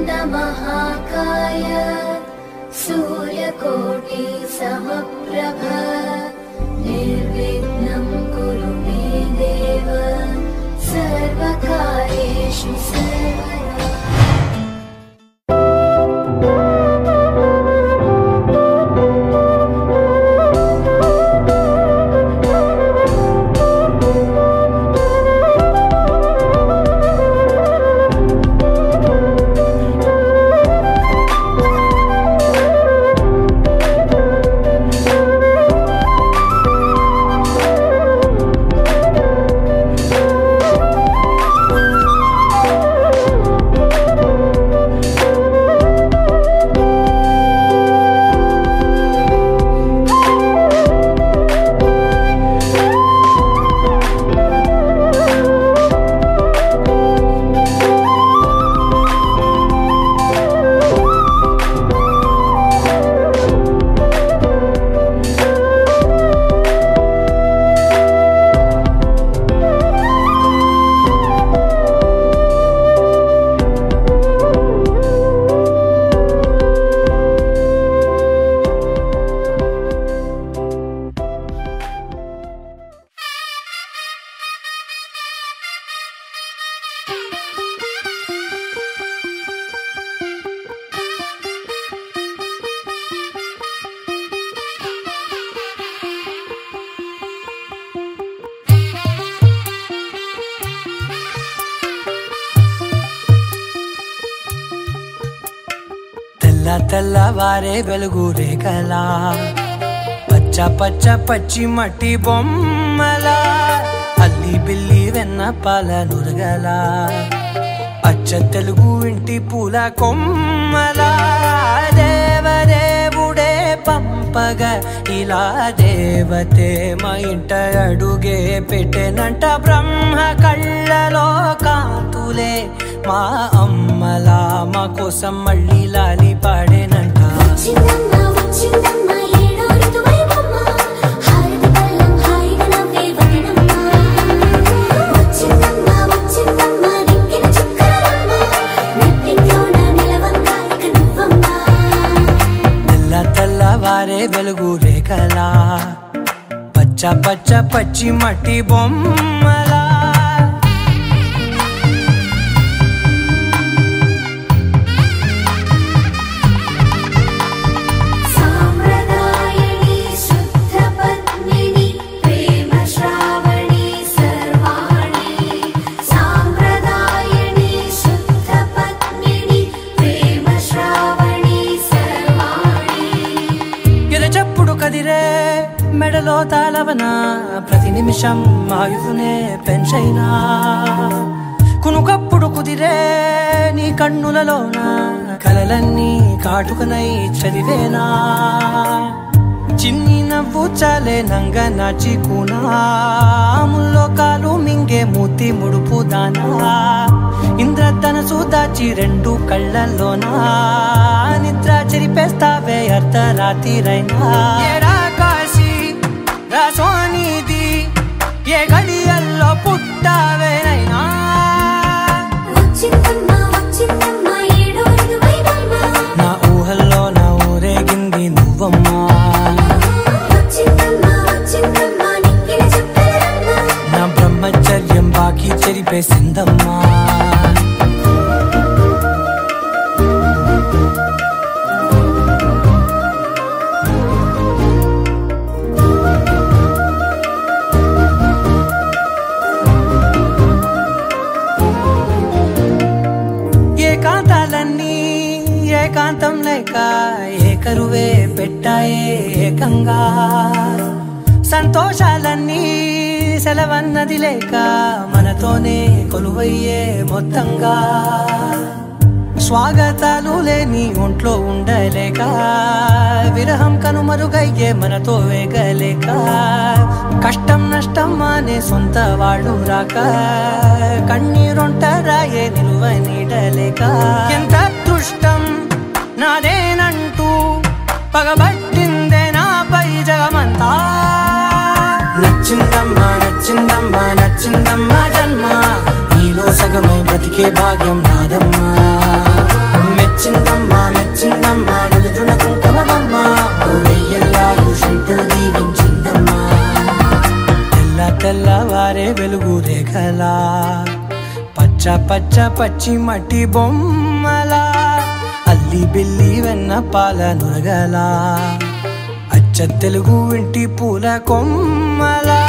महाकाय सूर्यकोटि समप्रभ निर्विघ्नं कुरु मे देव सर्वकार्येषु सर्वदा। తెల్లవారే వెలుగు రేఖలా పచ్చ పచ్చ పచ్చి మట్టి బొమ్మలా అల్లి బిల్లి వెన్న పాల నురగలా అచ్చ తెలుగు ఇంటి పూల కొమ్మలా దేవదేవుడే పంపగా ఇలా దేవతే మా ఇంట అడుగే పెట్టెనంట బ్రహ్మ కళ్ళలో కాంతులే మా అమ్మలా మా కోసం మళ్ళీ లాలి పాడేనంట. తెల్లవారే వెలుగు రేఖలా పచ్చ పచ్చ పచ్చి మట్టి బొమ్మలా మెడలో తాళవన ప్రతి నిమిషం ఆయుధునే పెంచైనా కునుకప్పుడు కుదిరే నీ కన్నులలోన కలలన్నీ కాటుకనై చదివేనా చిన్ని నవ్వు చాలే నంగ నాచి కూనాముల్లో కాలు మింగే మూతి ముడుపు దానా ఇంద్రధనసు దాచి రెండు కళ్ళల్లోనా నిద్ర చెరిపేస్తావే అర్ధరాత్రిరైనా రాసోనిది ఏ గడియల్లో పుట్టావేనైనా నా ఊహల్లో నా ఊరేగింది నువ్వమ్మా నా బ్రహ్మచర్యం బాకీ చెరిపేసిందమ్మా ఏకాంతం లేక ఏకరువే పెట్టాయే ఏకంగా సంతోషాలన్నీ సెలవన్నది లేక మనతోనే కొలువయ్యే మొత్తంగా స్వాగతాలు లేని ఒంట్లో ఉండలేక విరహం కనుమరుగయ్యే మనతో వేగలేక కష్టం నష్టం అనే సొంత వాళ్ళు రాక కన్నీరొంటరాయే నిలువ నీడలేక ఎంత అదృష్టం నాదేనంటూ పగబట్టిందే నాపై జగమంతా నచ్చిందమ్మా నచ్చిందమ్మా నచ్చిందమ్మా జన్మ నీలో సగమై బ్రతికే భాగ్యం నాదమ్మా పచ్చ పచ్చ పచ్చి మట్టి బొమ్మలా అల్లి బిల్లి వెన్న పాల నురగలా అచ్చ తెలుగు ఇంటి పూల కొమ్మలా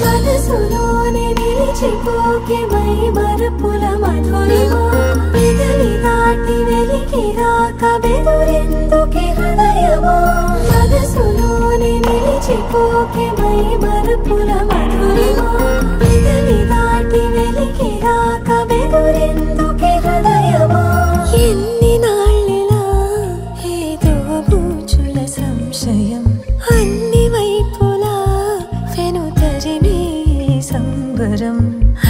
మనసులోనే నిలిచిపోకే మై మరపుల మధురిమా పెదవి దాటి వెలికి రాక బెదురెందుకే హృదయమా మనసులోనే నిలిచిపోకే మై మరపుల మధురిమా పెదవి దాటి వెలికి రాక బెదురెందుకే హృదయమా ఎన్ని నాళ్ళిలా ఏదో బూచుల సంశయం అన్ని వైపులా వెనుతరిమే సంబరం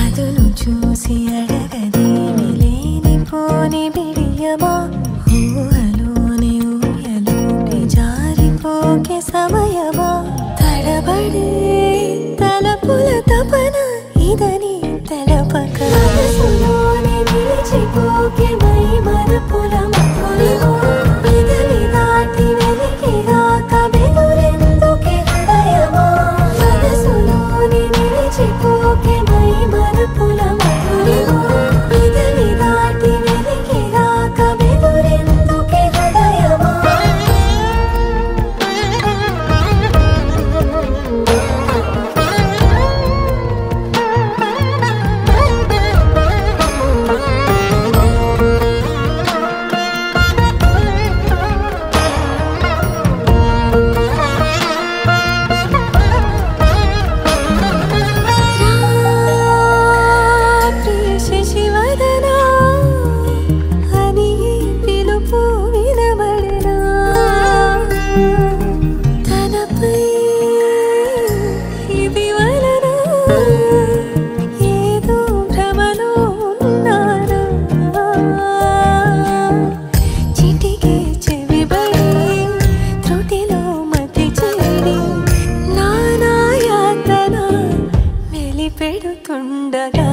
అదును చూసి అడగదేమి లేనిపోని బిడియమా ఊహలోని ఊయలోకి జారిపోకే సమయమా తడబడే తలపుల తపన ఇదని తెలపక మనసులోనే నిలిచిపోకే మై మరపుల మధురిమా పెదవి దాటి వెలికి రాక బెదురెందుకే హృదయమా మనసులోనే నిలిచిపోకే మై మరపుల మధురిమా పెదవి దాటి వెలికి రాక బెదురెందుకే హృదయమా పెడుతుండగా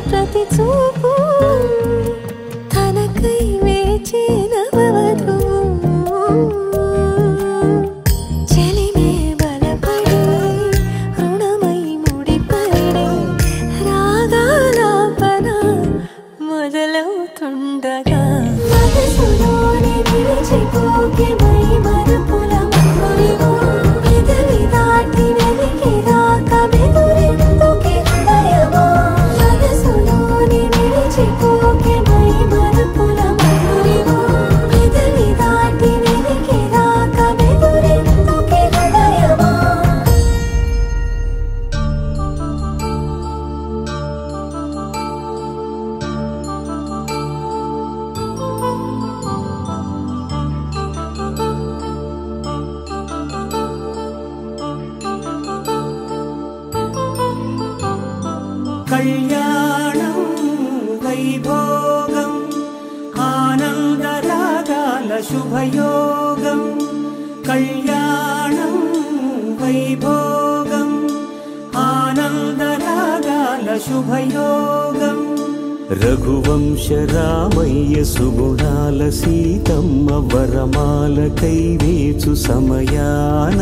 ప్రతి చూపు తనకై వేచి నవవధు చెలిమే బలపడి రుణమై ముడిపడి రాగాలాపన మొదలవుతుండగా మనసులోనే నిలిచిపోకే మై మరపుల మధురిమా పెదవి దాటి వెలికి రాక బెదురెందుకే హృదయమా మనసులోనే నిలిచిపోకే మై మరపుల మధురిమా పెదవి దాటి వెలికి రాక బెదురెందుకే హృదయమా కళ్యాణం వైభోగం ఆనందరాగాల శుభయోగం కళ్యాణం వైభోగం ఆనందరాగాల శుభయోగం రఘువంశ రామయ్య సుగుణాల సీతమ్మ వరమాల కైవేచు సమయాన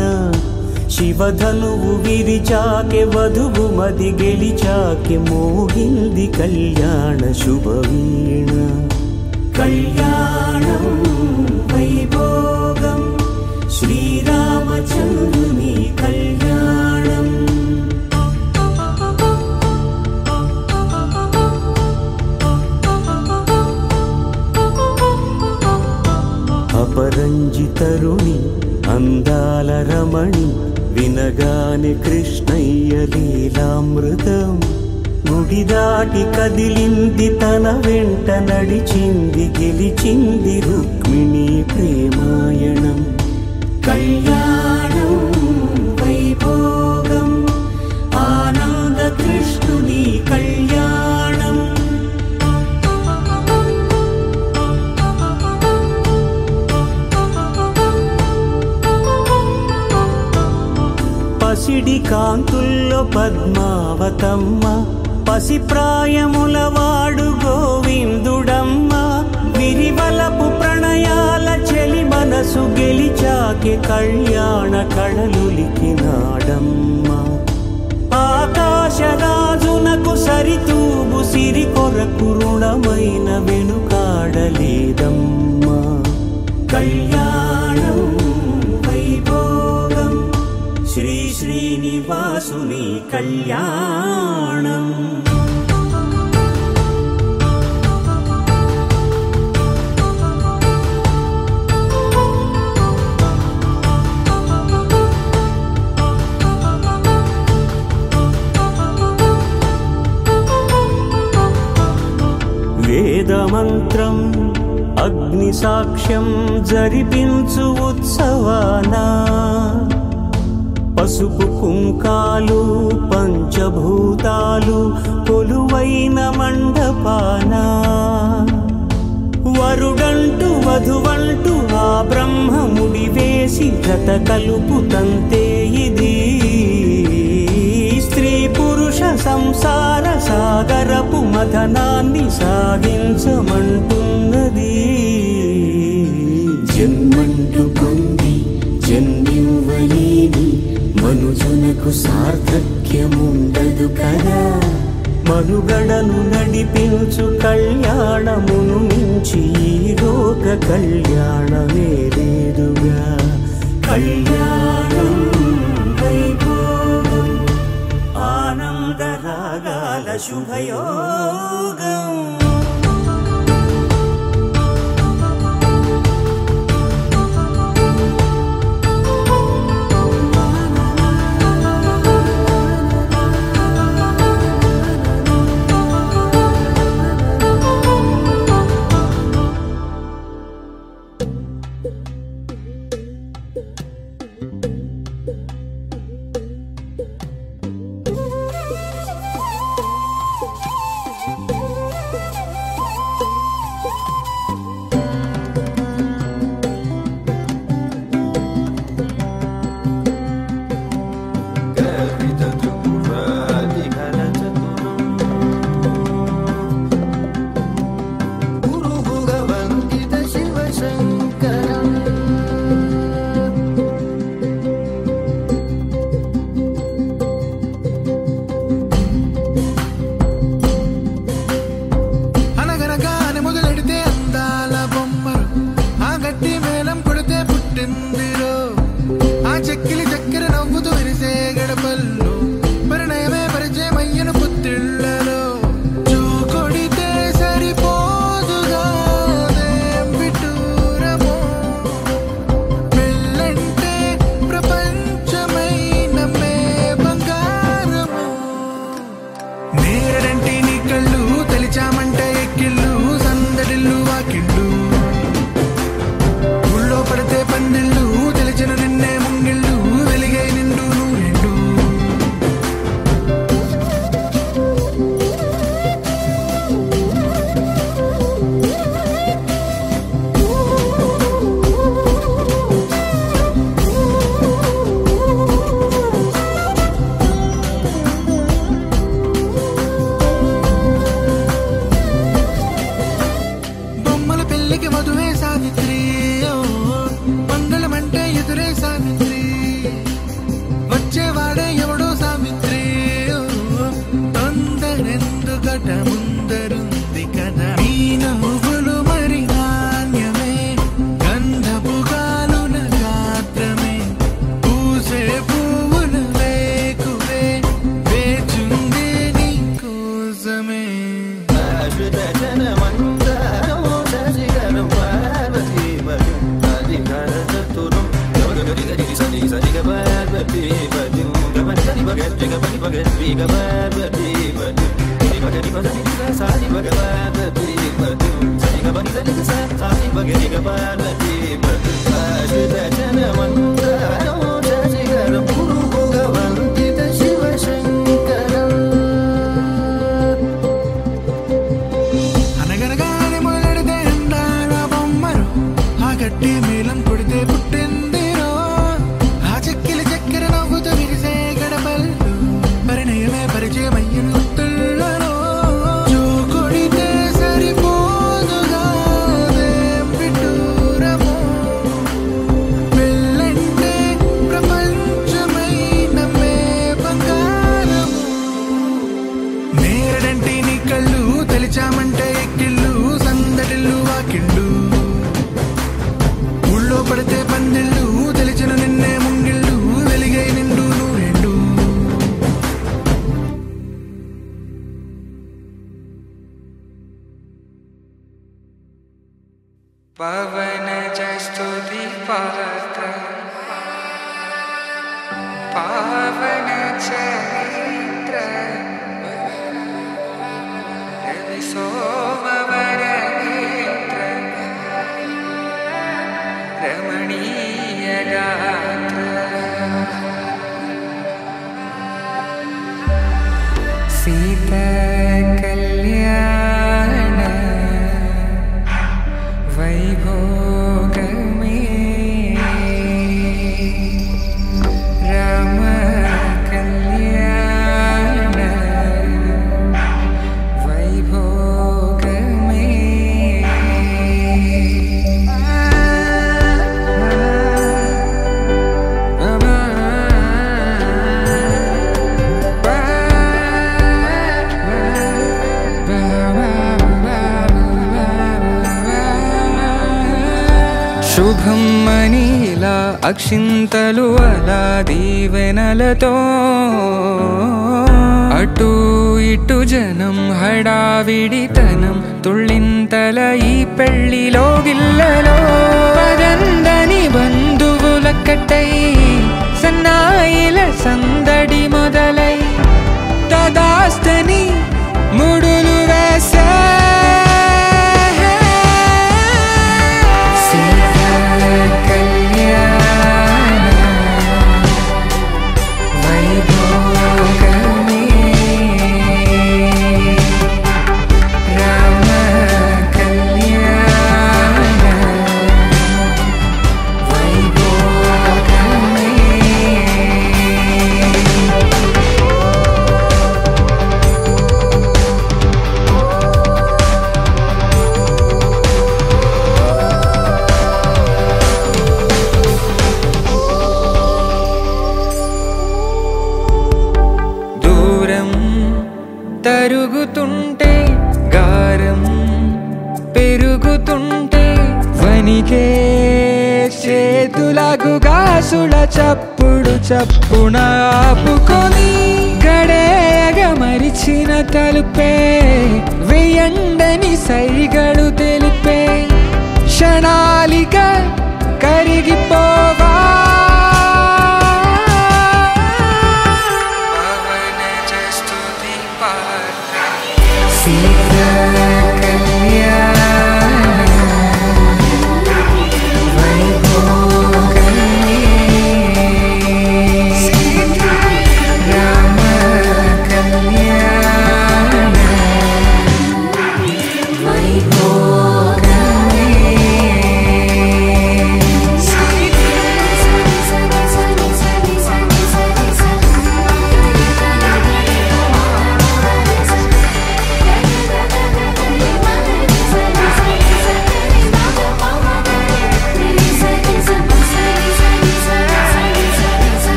శివధనువు విరిచాకె వధువు మది గెలిచాకె మోగింది కళ్యాణ శుభవీణ కళ్యాణం వైభోగం శ్రీరామచంద్రుని కళ్యాణం అపరంజి తరుణి అందాల రమణి వినగానే కృష్ణయ్య లీలామృతం గుడి దాటి కదిలింది తన వెంట నడిచింది గెలిచింది రుక్మిణి ప్రేమాయణం కళ్యాణం వైభోగం ఆనంద కృష్ణుని కళ్యాణం పసిడి కాంతుల్లో పద్మావతమ్మ పసిప్రాయముల వాడు గోవిందుడమ్మ విరివలపు ప్రణయాల చెలి మనసు గెలిచాకే కళ్యాణ కళలులికినాడమ్మ ఆకాశరాజునకు సరితూగు సిరి కొరకు రుణమైన వెనుకాడలేదమ్మా కళ్యాణం వైభోగం శ్రీ శ్రీనివాసుని కళ్యాణం వేదమంత్రం అగ్ని సాక్ష్యం జరిపించు ఉత్సవానా పసుపు కుంకాలు పంచభూతాలు కొలువైన మండపానా వరుడంటూ వధువంటూ ఆ బ్రహ్మముడి వేసి జత కలుపుతంతే ఇది స్త్రీ పురుష సంసార సాగరపు మథనాన్ని సాగించమంటున్నది జన్మంటూ పొంది జన్మివ్వలేని మనుజునకు సార్థక్యముండదు కదా మనుగడను నడిపించు కళ్యాణమును మించి ఈ లోక కళ్యాణమే లేదుగా కళ్యాణం వైభోగం ఆనంద రాగాల శుభయోగం అనగనగానే మొదలెడితే అందాల బొమ్మరు ఆ గట్టి మేళం కొడితే పుట్టిందిరో ఆ చెక్కిలి చక్కెర నవ్వుతూ విరిసే గడపల్లు పరిణయమే పరిచయమయ్యిన గుర్తులలో జో కొడితే సరిపోదుగా విడ్డూరము పెళ్ళంటే ప్రపంచమై నమ్మే బంగారము నేరడంటే నీ కళ్ళు తెలిచామంటే ఎక్కిళ్ళు సందడిల్లు వాకిళ్ళు ఊళ్ళో పడితే పందిళ్ళు తెలిచిన నిన్నే ముంగిళ్ళు వెలిగై నిండు నూరెండు పవన జస్తుతి పాత్ర పావన చరిత్ర రవి సోమవర నేత్ర రమణీయ గాత్ర సీత కళ్యాణ వైభోగమే రామ కళ్యాణ వైభోగమే శుభం మనీలా అక్షింతలు అలా దీవెనలతో అటు ఇటు జనం హడావిడితనం తుళ్ళింతల ఈ పెళ్లిలో గిల్లలో పదందని బంధువుల కట్టై సన్నాయిల సందడి మొదలై తదాస్తని ముడులు వేసే తరుగుతుంటే గారం పెరుగుతుంటే వనికే చేతులకు గాసుల చప్పుడు చప్పున ఆపుకొని గడేయగ మరిచిన తలుపే వెయ్యండని సైగడు తెలిపే క్షణాలిక కరిగిపోవా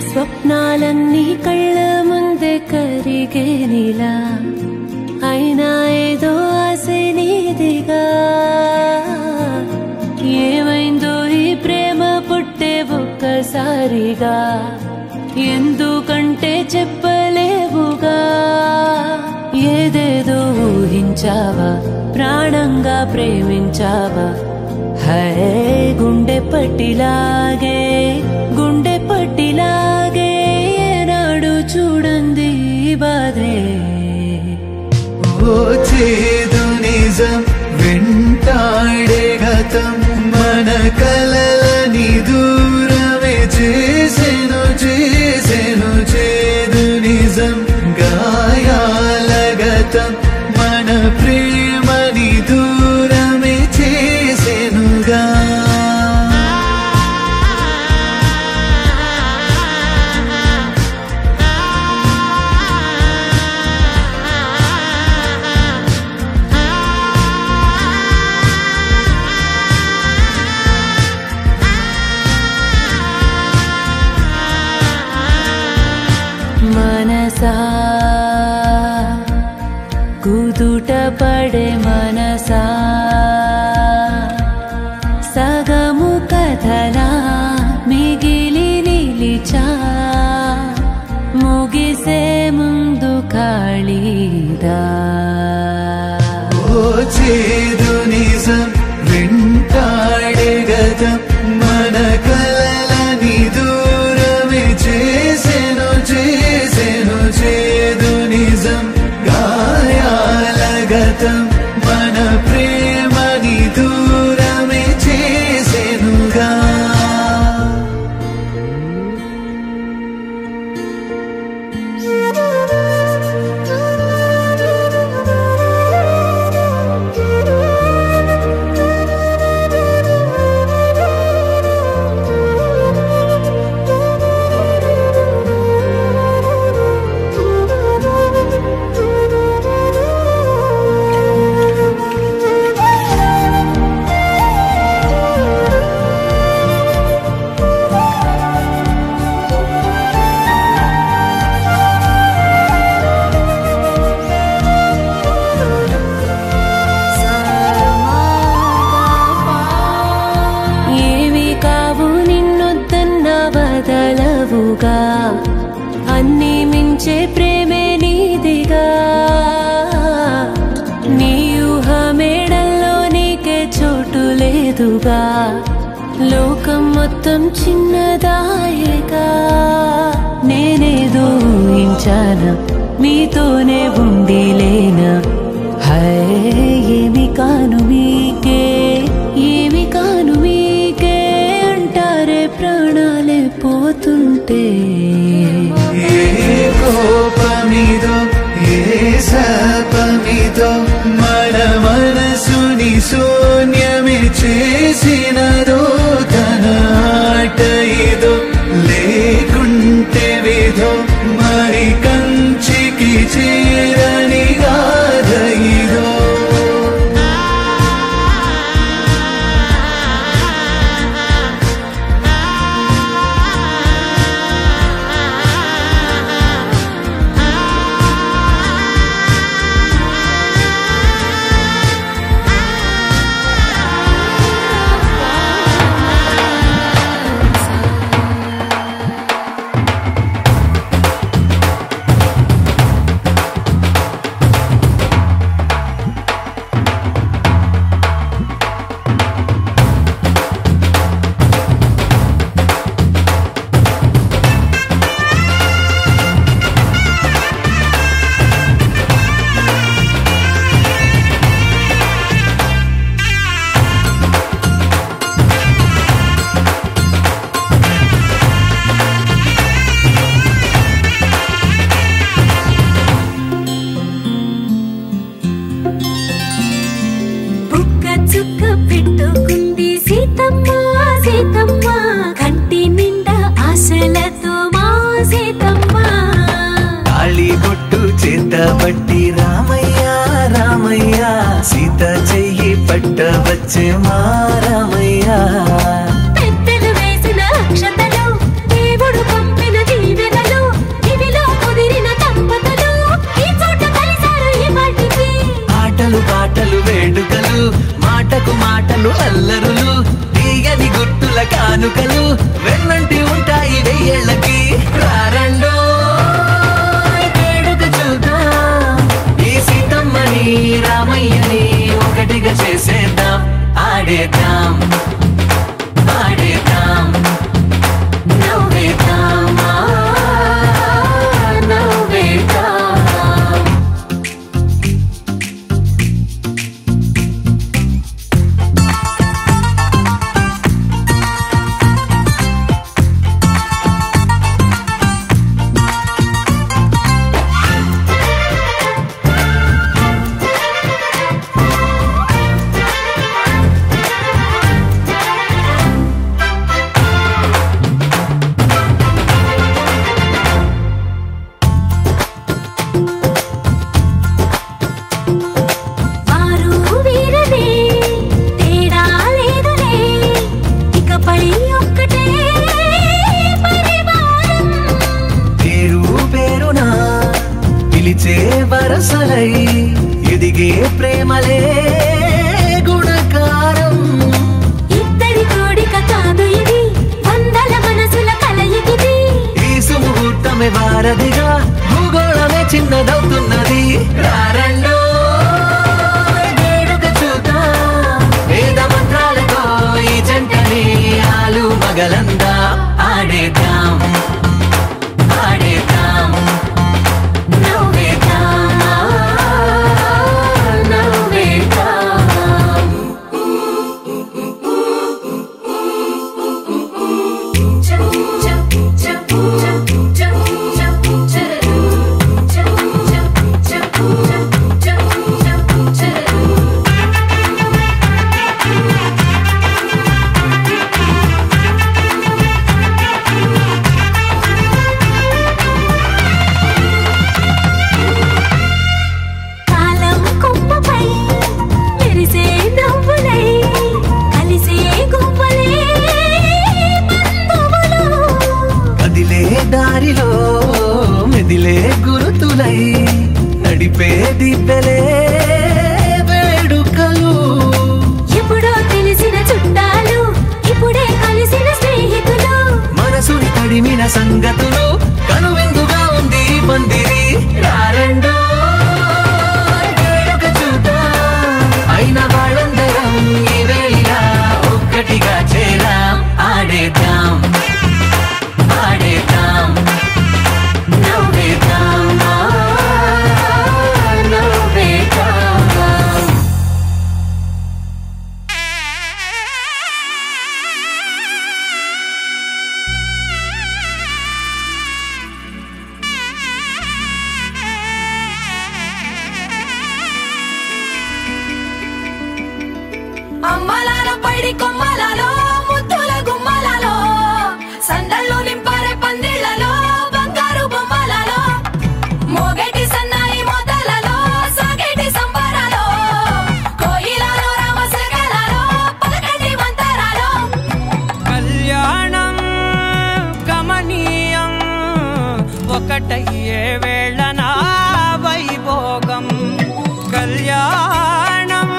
స్వప్నాలన్నీ కళ్ళ ముందే కరిగేనిలా అయినా ఏదో ఆశే నీదిగా ఏమైందో ఈ ప్రేమ పుట్టే ఒక్కసారిగా ఎందుకంటే చెప్పలేవుగా ఏదేదో ఊహించావా ప్రాణంగా ప్రేమించావా హై గుండె పట్టిలాగే ఏనాడు చూడంది బాధే ఓ చేదు నిజం వెంటాడే గతం మన కలలని దూరమే చేసెను చేదు నిజం గాయాల గతం మన ప్రేమని దూరమే చేసెనుగా మనసా కుదుట పడే మనసా సగము కథలా మిగిలి నిలిచా ముగిసే ముందు ఖాళీదా ఓ చేదు నిజం వెంటాడే గతం మన కలలని దూరమే చేసెను చేదు నిజం గాయాల గతం మన ప్రేమని దూరమే చేసెనుగా అన్నీ మించే ప్రేమే నీదిగా నీ ఊహ మేడల్లో నీకే చోటు లేదుగా లోకం మొత్తం చిన్నదాయేగా నేనేదో ఊహించానా మీతోనే ఉండిలేనా హై ఏమి కాను మీకే అంటారే ప్రాణాలే పోతుంటే ఏ కోపమిదో ఏ శాపమిదో మన మనసుని శూన్యమే చేసినదో తన ఆట ఇదో లేకుంటే విధో మరి కంచికి చేరని గాథ ఇదో పట్టి రామయ్య రామయ్య సీత చెయ్యి పట్ట వచ్చే మా రామయ్య పెద్దలు వేసిన అక్షతలు దేవుడు పంపిన దీవెనలు ఇవిలో కుదిరిన దంపతులు ఈ చోట కలిసారు ఈ పాటికి ఆటలు పాటలు వేడుకలు మాటకు మాటలు అల్లరులు తీయని గుట్టుల కానుకలు వెన్నంటి ఉంటాయి వెయ్యేళ్ళకి వరసలై ఎదిగే ప్రేమలే గుణకారం. ఇద్దరి కోడిక కాదు ఇది, వందల మనసుల కలయికిది. ఈ సుముహూర్తమే వారధిగా భూగోళమే చిన్నదవుతున్నది. రారండో వేడుక చూద్దాం, వేద మంత్రాలతో ఈ జంటని ఆలు మగలందా ఆడేద్దాం ఆడేద్దాం నవ్వేద్దాం నవ్వేద్దాం. కాలం కొమ్మపై మెరిసే నవ్వులై కలిసే గువ్వలే బంధువులు. కదిలే దారిలో మెదిలే గురుతులై నడిపే దిబ్బెలే వేడుకలు. ఎప్పుడో తెలిసిన చుట్టాలు, ఇప్పుడే కలిసిన స్నేహితులు. మనసుని తడిమిన సంగతులు కనువిందుగా ఉంది ఈ పందిరి. రారండో వేడుక చూద్దాం, అయిన వాళ్ళందరం ఈ వేళ ఒక్కటిగా చేరాం. ఆడేద్దాం ఆడేద్దాం నవ్వేద్దాం నవ్వేద్దాం. అమ్మలాల పైడి కొమ్మలలో ముద్దుల గుమ్మలలో సందళ్ళు నింపారే పందిళ్లలో బంగారు బొమ్మలలో మోగేటి సన్నాయి మోతలలో సాగేటి సంబరాలో కోయిలలో రామసగలలో పలకటి మంతరాలో. కళ్యాణం గమనీయం ఒకటయ్యే వేళన వైభోగం. కళ్యాణం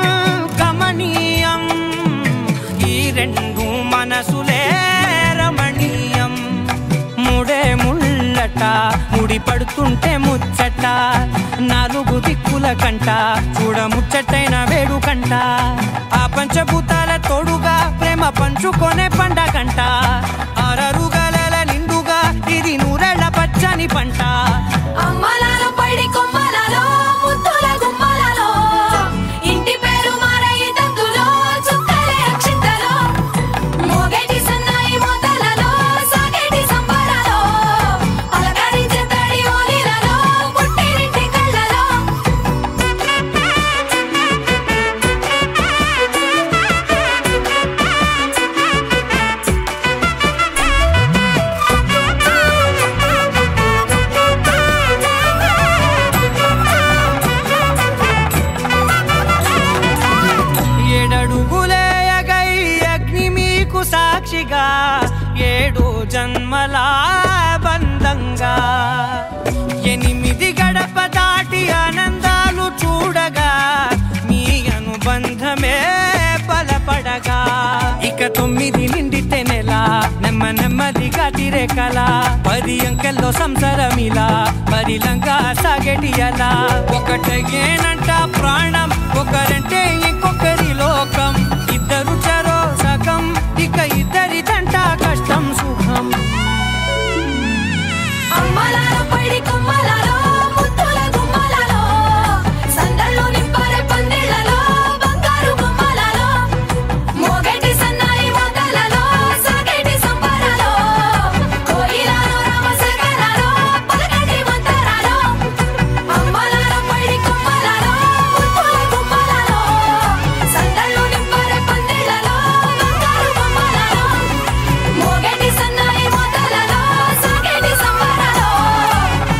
గమనీయం ఈ రెండు మనసులే రమణీయం. ముడే ముళ్ళట ముడి పడుతుంటే ముచ్చట, నాలుగు దిక్కుల కంట చూడ ముచ్చటైన వేడుకంట. ఆ పంచభూతాల తోడుగా ప్రేమ పంచుకొనే పండగంట. అరరుగల నిండుగా ఇది నూరెళ్ళ పచ్చని పంట. అమ్మలాల పైడి కొమ్మలలో ముద్దుల గుమ్మలలో ఇంటి పేరు మారయి తందులో చుక్కలే అక్షింతలో మోగేటి సన్నాయి మోతలలో సాగేటి సంబరాలో పలకరించే తడి ఓలిలలో పుట్టినింటి కళ్ళలో. ఏడడుగులేయగై అగ్ని మీకు సాక్షిగా ఏడు జన్మల బంధంగా. 8 గడప దాటి ఆనందాలు చూడగా మీ అనుబంధమే బలపడగా. ఇక 9 నిండితే నెల నెమ్మదిగా తిరే కల. 10 అంకెల్లో సంసారమిలా పరిలంగా సాగేటి అలా. ఒకటేనంట ప్రాణం, ఒకరంటే ఇంకొకరి లోకం. ఇద్దరు చరో సగం, ఇక ఇద్దరిదంట కష్టం సుఖం. అమ్మలాల పైడి కొమ్మలలో ముద్దుల గుమ్మలలో సందళ్ళు నింపారే పందిళ్లలో బంగారు బొమ్మలలో మోగేటి సన్నాయి మోతలలో సాగేటి సంబరాలో కోయిలలో రామసగలలో పలకటి మంతరాలో. అమ్మలాల పైడి కొమ్మలలో ముద్దుల గుమ్మలలో సందళ్ళు నింపారే పందిళ్లలో బంగారు బొమ్మలలో మోగేటి సన్నాయి మోతలలో సాగేటి సంబరాలో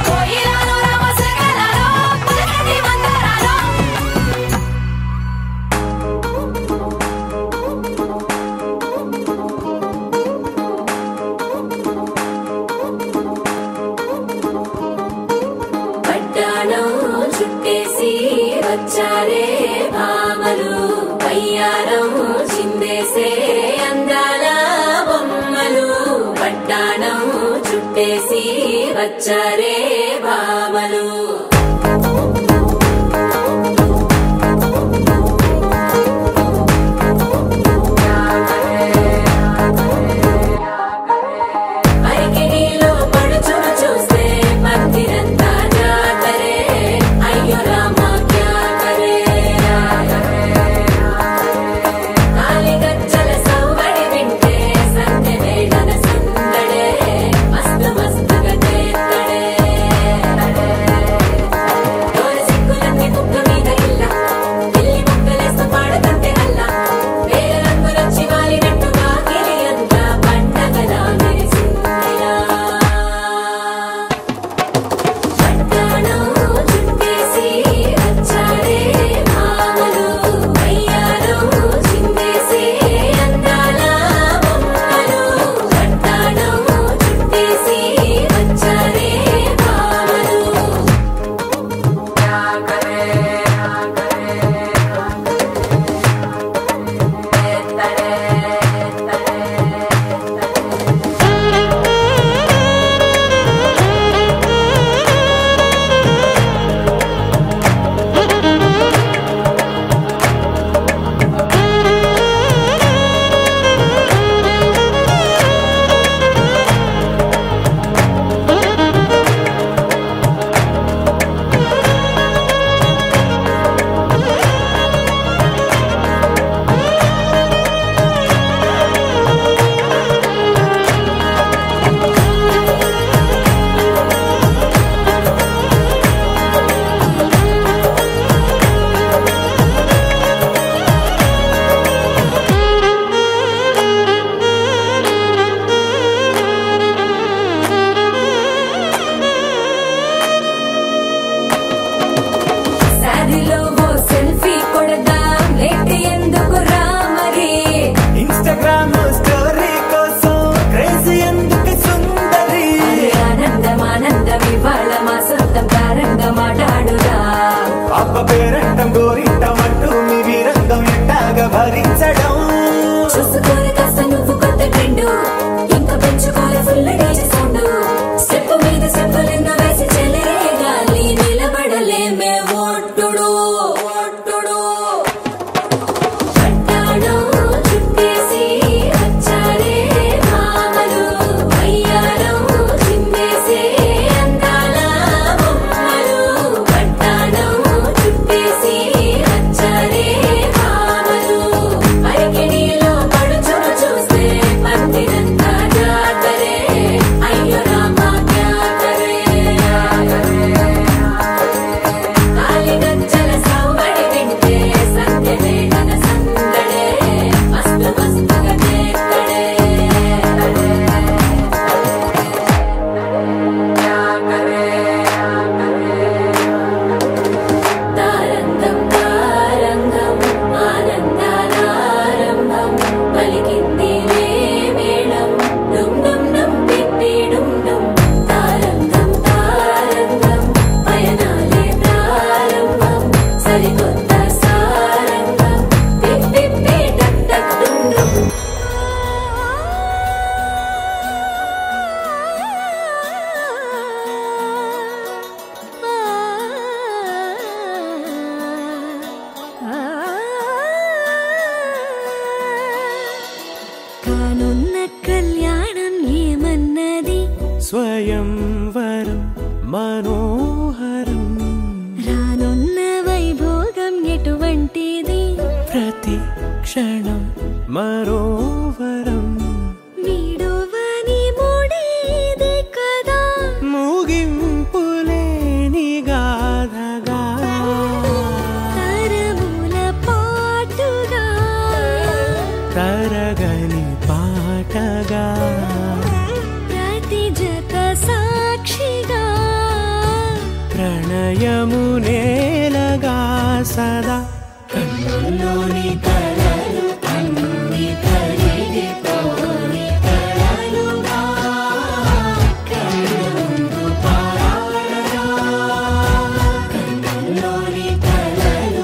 కోయిలలో రామసగలలో పలకటి మంతరాలో. పడ్డాణం చుట్టే వచ్చారే భామలు వయ్యారం చిందేసే అందాల బొమ్మలు పట్టాణం చుట్టేసి వచ్చారే భామలు స్వయంవరం మనోహరం రానున్న వైభోగం ఎటువంటిది ప్రతి క్షణం మరోవరం వీడువని మూడేది కదా ముగింపులేని గాథగా తరముల పాటుగా తరగని పాటగా ప్రతి జత సాక్షిగా ప్రణయము నేలగా సదా కన్నుల్లోని కలలు అన్ని కరిగిపోని కలలుగా కన్నుందు పారాడగా కన్నుల్లోని కలలు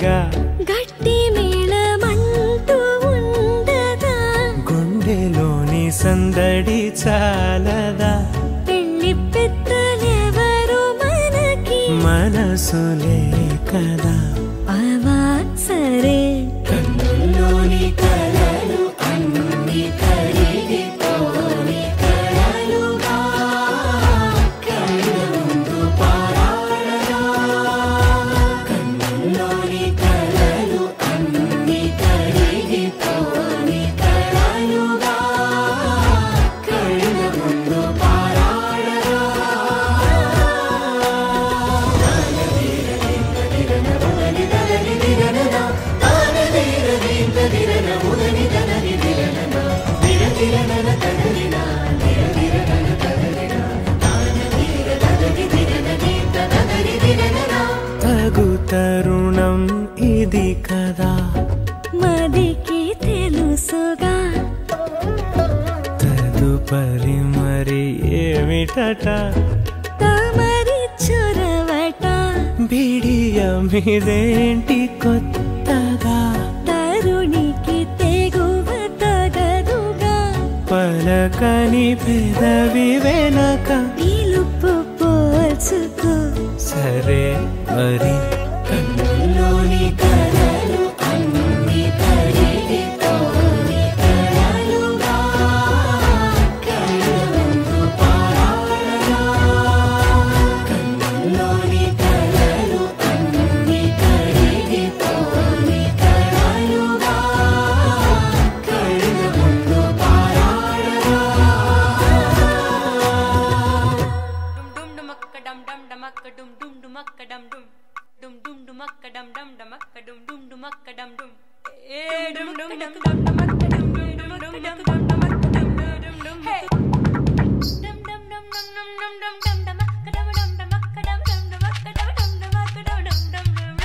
హాయిగా గట్టి మేళమంటూ ఉండదా గుండెలోని సందడి చాలదా పెళ్లి పెద్దలెవరు మనకి మనసులే కదా అవా సరే కన్నుల్లోని కలలు అన్ని కరిగిపోని కలలుగా కళ్ళ ముందు పారాడరా కన్నుల్లోని కలలు అన్ని కరిగిపోని కలలుగా కళ్ళ ముందు పారాడరా తగు తరుణం ఇది కదా మదికి తెలుసుగా తదుపరి మరి ఏమిటట తమరి చొరవట బిడియమిదేంటి కొత్తగా తరుణికి తెగువ తగదుగా పలకని పెదవి వెనక పిలుపు పోల్చుకో సరే మరి కన్నుల్లోని కలలు అన్ని కరిగిపోని కలలుగా కళ్ళ ముందు పారాడరా కన్నుల్లోని కలలు అన్ని కరిగిపోని కలలుగా కళ్ళ ముందు పారాడరా dum dum akka dum dum dum akka dum dum dum akka dum dum dum dum dum akka dum dum dum akka dum dum dum akka dum dum dum dum dum dum akka dum dum dum dum dum dum akka dum dum dum hey dum dum dum dum dum dum dum dum dum akka dum dum dum akka dum dum dum akka dum dum dum akka dum dum dum dum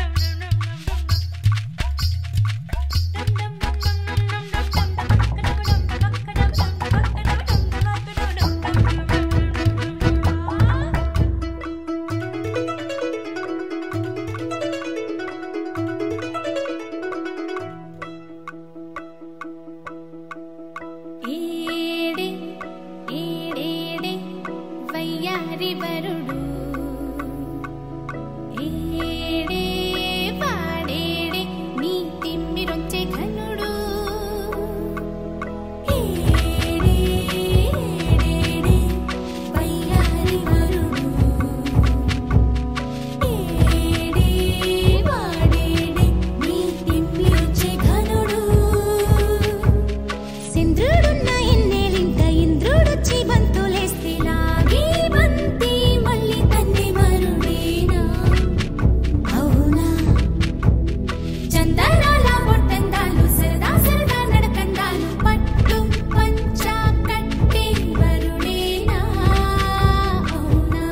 ఏడే ఏడేడే వయ్యారి వరుడు ఏడే పాడేడే నీ తిమ్మిరొచ్చే ఘనుడు ఏడే ఏడేడే వయ్యారి వరుడు ఏడే పాడేడే నీ తిమ్మిరొచ్చే ఘనుడు సింద్రుడున్న ఎన్నేలింత ఇంద్రుడొచ్చి బంతులేస్తే లాగే బంతి మళ్ళీ తన్ని మరుడేనా అవునా చందనాల బొట్టందాలు సరదా సరదా నడకందాలు పట్టు పంచా కట్టే వరుడేనా అవునా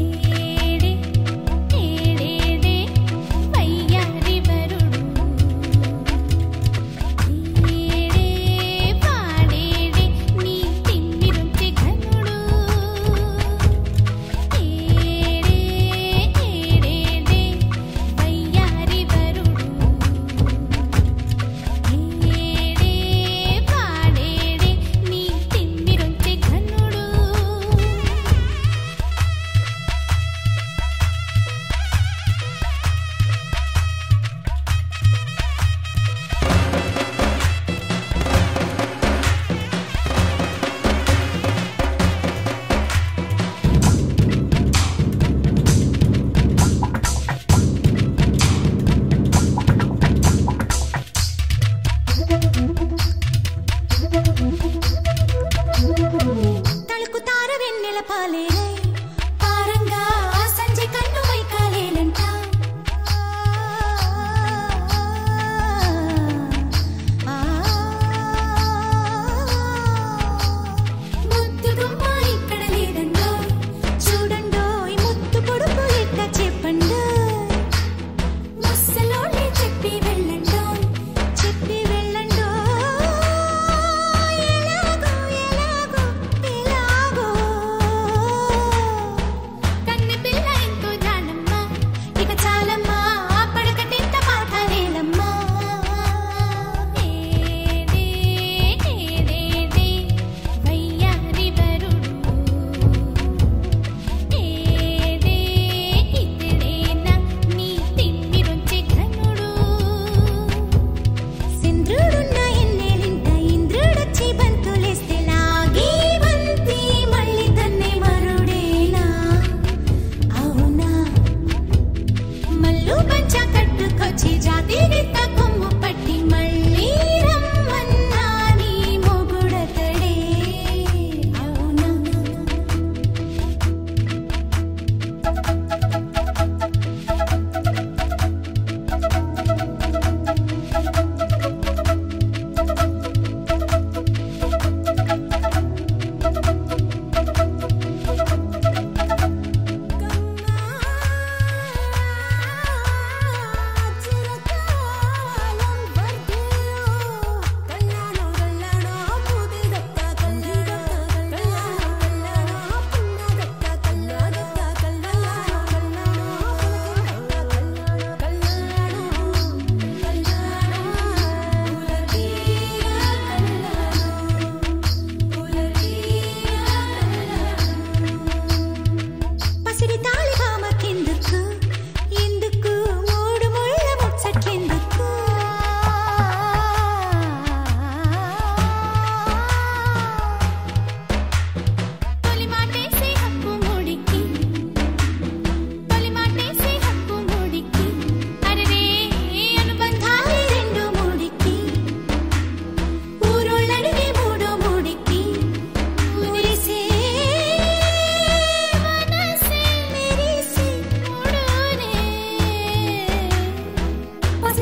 ఏడే ఏడేడే వయ్యారి వరుడు ఏడే పాడేడే నీ తిమ్మిరొచ్చే ఘనుడు ఏడే ఏడేడే వయ్యారి వరుడు ఏడే పాడేడే నీ తిమ్మిరొచ్చే ఘనుడు తళుకుతార వెన్నెల పాలేరై పారంగా సంజయ్ కన్ను వైకాలేనంట ముద్దు గుమ్మ ఇక్కడ లేదండో చూడండో ఈ ముద్దు పొడుపు ఎక్క చెప్పండో ముసలోళ్ళే చెప్పి వెళ్ళండో ఎలాగో ఎలాగో ఎలాగో కన్ని పిల్ల ఎంతో జానమ్మ ఇక చాలమ్మా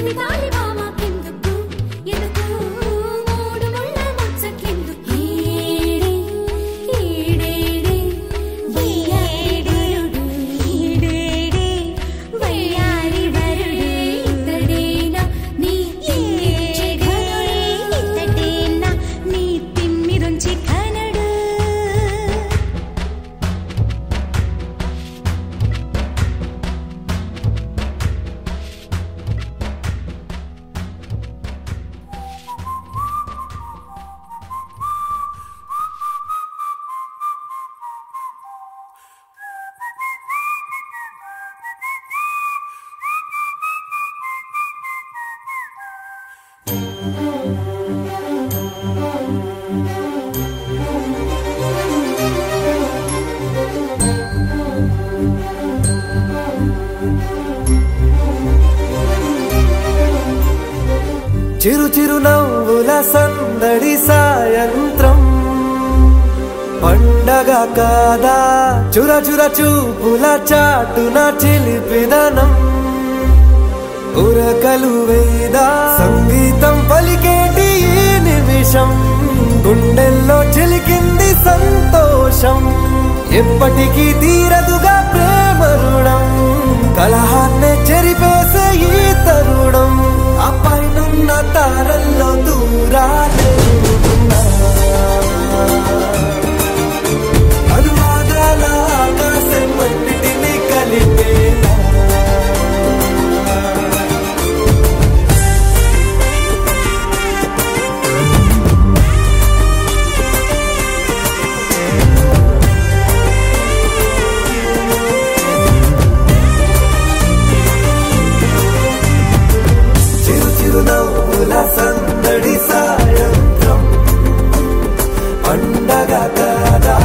చిలిపి తాలి మామకెందుకు ఎందుకు మూడు ముళ్ళ ముచ్చట్లెందుకు ఈడేడే వయ్యారుడు ఈడేడే వయ్యారి వరుడు ఇతడేనా నీ తిమ్మిరుంచి ఘనుడు ఇతడేనా నీ తిమ్మిరుంచి ఘనుడు చిరు చిరు నవ్వుల సందడి సాయంత్రం పండగ కాదా చుర చుర చూపుల చాటున చిలిపిదనం ఉరకలు వేదా సంగీతం పలికేటి ఈ నిమిషం గుండెల్లో చిలికింది సంతోషం ఎప్పటికీ తీరదుగా ప్రేమ రుణం కలహాన్నే చెరిపేసే ఈ తరుణం ఆ పైనున్న తారల్లో దూరాలే అనువాదాల ఆకాశం అన్నిటినీ కలిపేలా చిరునవ్వుల సందడి సాయంత్రం పండగ కాదా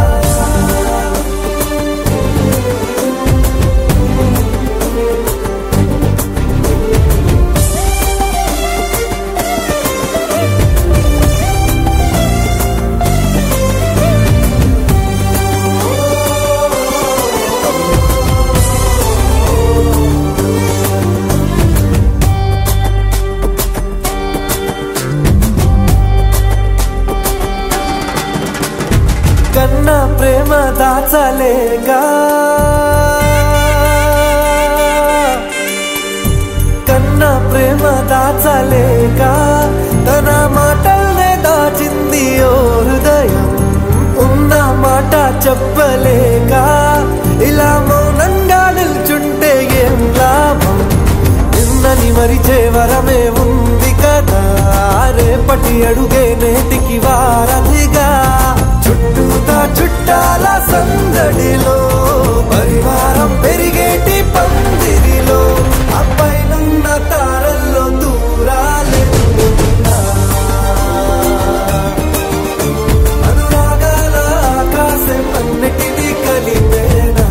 కన్నా ప్రేమ దాచలేక కన్నా ప్రేమ దాచలేక తన మాటల్నే దాచింది ఓ హృదయం ఉన్న మాట చెప్పలేక ఇలా మౌనంగా నిల్చుంటే ఏం లాభం నిన్నని మరిచే వరమే ఉంది కదా రేపటి అడుగే నేటికి వారధిగా చుట్టూతా చుట్టాల సందడిలో పరివారం పెరిగేటి పందిరిలో అబ్బాయిలున్న తారల్లో దూరాలే అనురాగాల ఆకాశం అన్నిటినీ కలిపేనా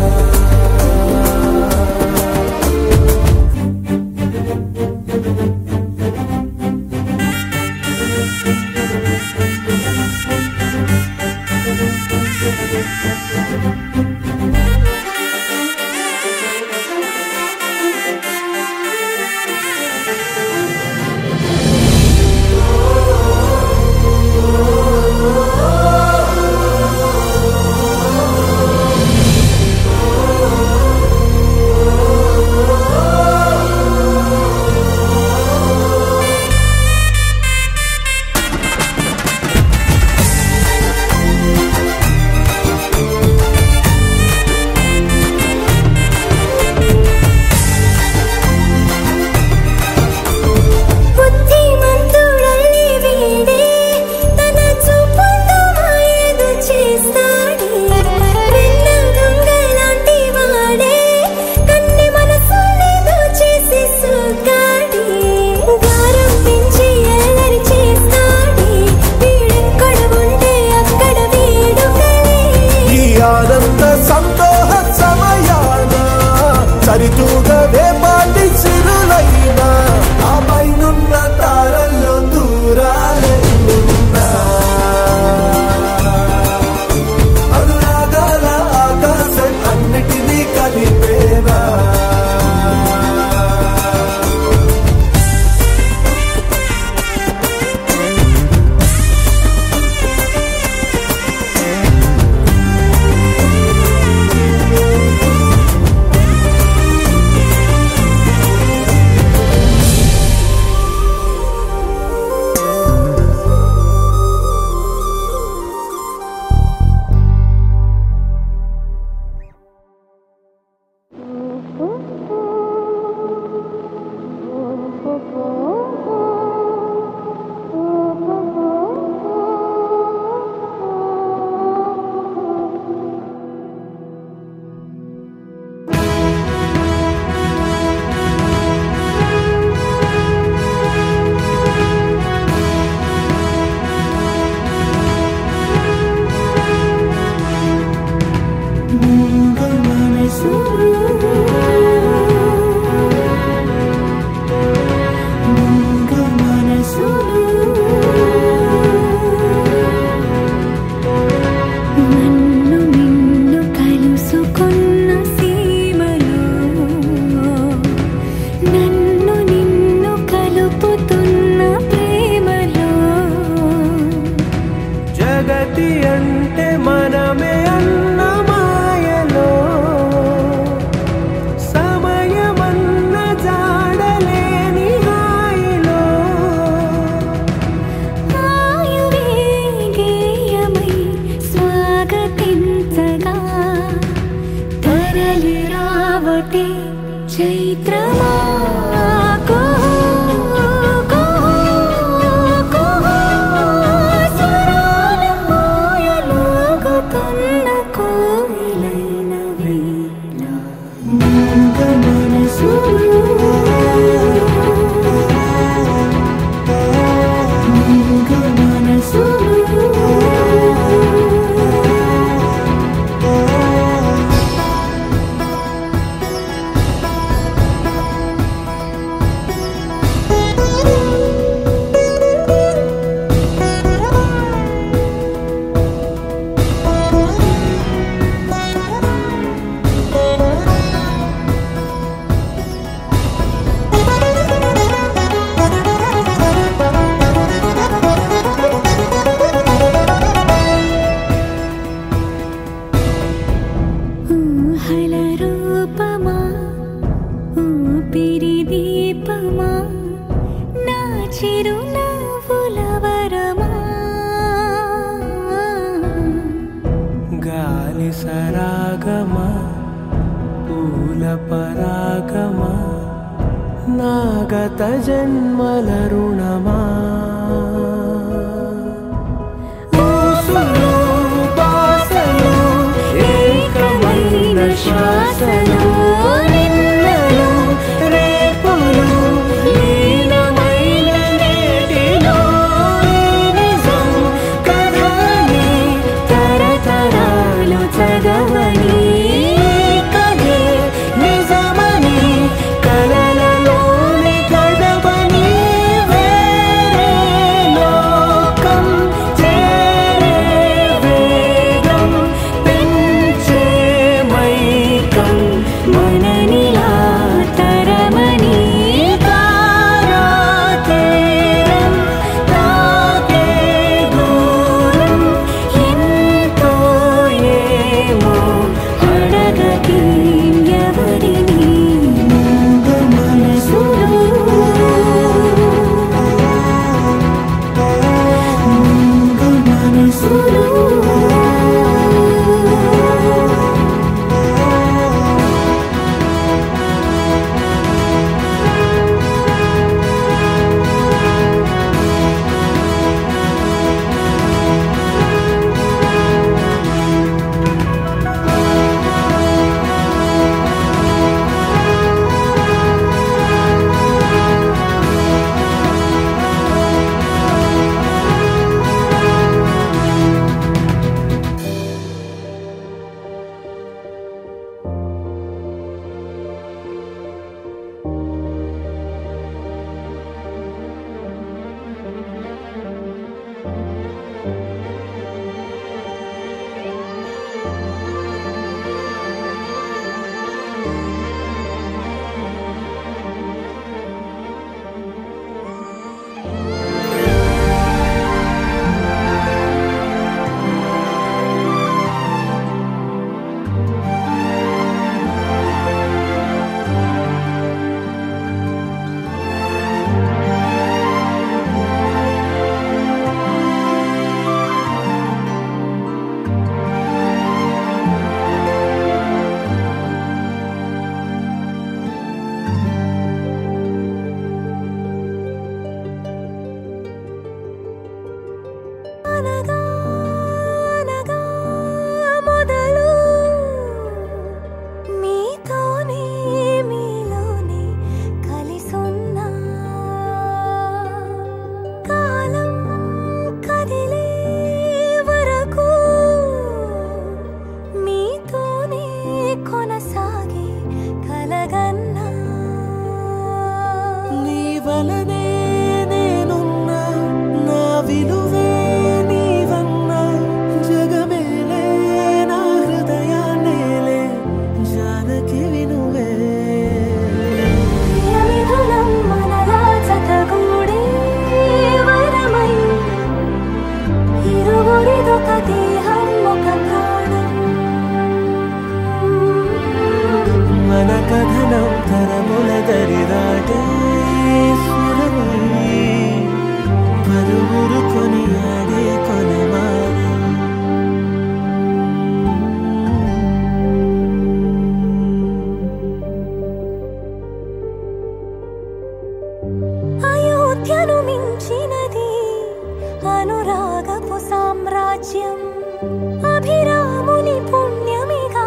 మా అయోధ్యను మించినది అనురాగపు సామ్రాజ్యం అభిరాముని పుణ్యమిగా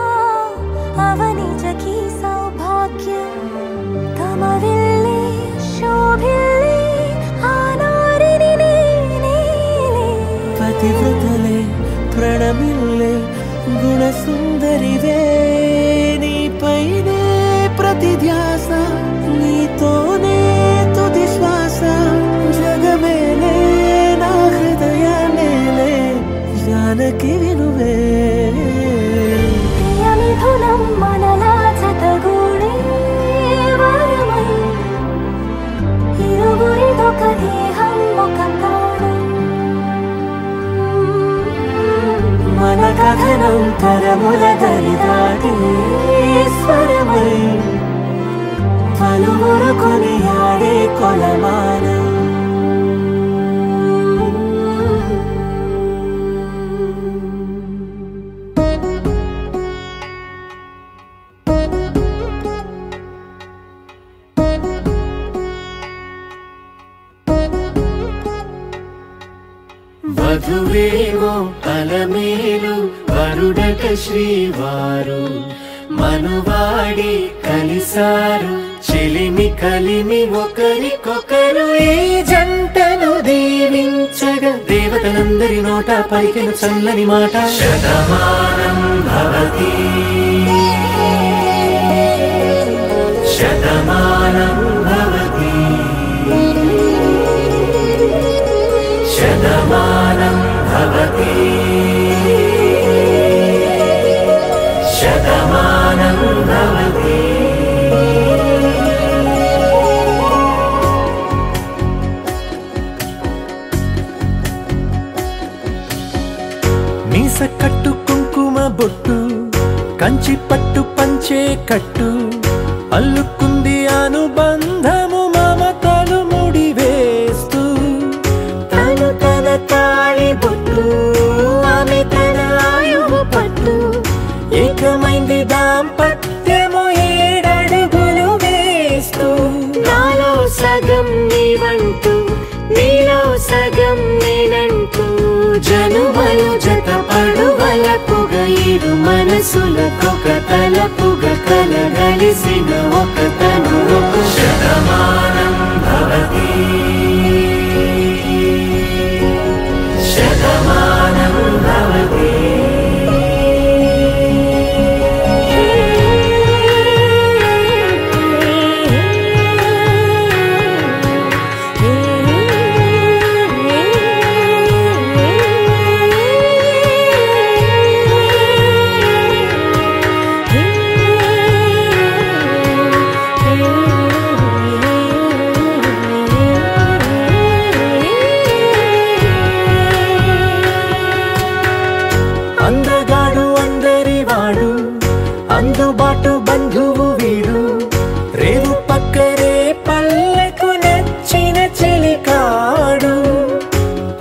అవనిజకి సౌభాగ్యం తమవిల్లే శోభిల్లే ఆనారిని నేనేలే పతివ్రతలే ప్రణమిల్లే గుణసుందరివే నీపైనే ప్రతి ధ్యాస నీతోనే తుది శ్వాస జగమేలే నా హృదయమేలే జానకి వినువే ప్రియమిథునం మనలా జతగూడే వరమై ఇరువురిదొక దేహం ఒక ప్రాణం మన కథనం తరముల దరిదాటి స్వరమై పలువురు కొనియాడే కొలమానం వధువేగో అలమేలు వరుడట శ్రీవారు మనువాడి కలిసారు చెలిమి కలిమి ఒకరికొకరు ఈ జంటను దీవించగా దేవతలందరి నోట పలికిన చల్లని మాట శతమానం భవతి శతమానం భవతి శతమానం భవతి శతమానం భవతి మీస కట్టు కుంకుమ బొట్టు కంచి పట్టు పంచే కట్టు అల్లుకుంది అనుబంధము మమతలు ముడివేస్తూ తను తన తాళి బొట్టు ఆమె తన ఆయువు పట్టు ఏకమైంది దాంపత్యము 7 అడుగులు వేస్తూ నాలో సగం నీవంటూ నీలో సగం నేనంటూ జనుమలు జత పడువలపుగ ఇరు మనసులకొక తలపుగ కలగలిసిన ఒక తను ఒక శతమానం భవతి శతమానం భవతి అందగాడు అందరి వాడు అందుబాటు బంధువు వీడు రేవు పక్కరే పల్లెకు నచ్చిన చెలికాడు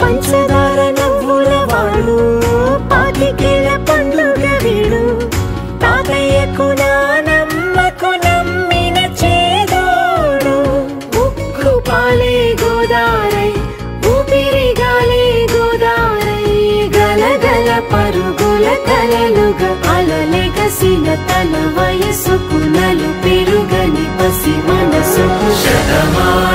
పంచదార నవ్వుల వాడు పాతికేళ్ల పండుగ వీడు తాతయ్యకు నానమ్మకు నమ్మిన చేదోడు ఉక్కు పాలే గోదారై ఊపిరిగాలే గోదారై గలగల పరుగుల కలలుగా అలలెగసిన తన వయసుకు నలు పెరుగని పసి మనసుకు శతమానం